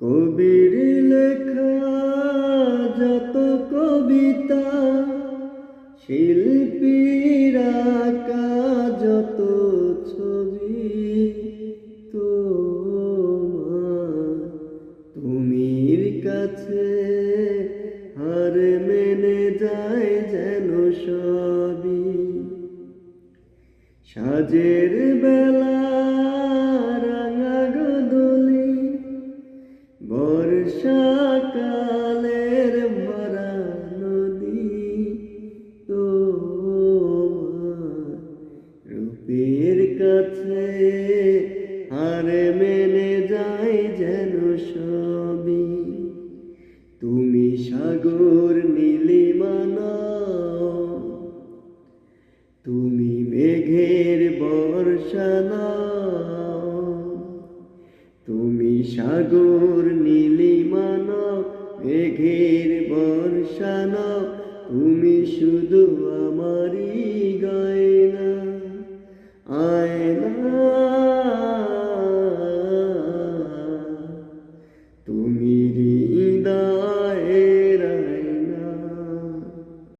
কবির লেখা যত কবিতা, শিল্পীর আঁকা যত ছবি, তোমার তুমির কাছে হার মেনে যায় যেন সবই। সাজের বেলা রাঙা গোধূলি, বর্ষাকালের ভরা নদী, তোমার রূপের কাছে হার মেনে যায় যেন সবই। তুমি সাগর নীলিমা নাও, তুমি মেঘের বর্ষা নাও, তুমি সাগর নীলিমা নাও, মেঘের বর্ষা নাও, তুমি শুধু আমারই গায়ে।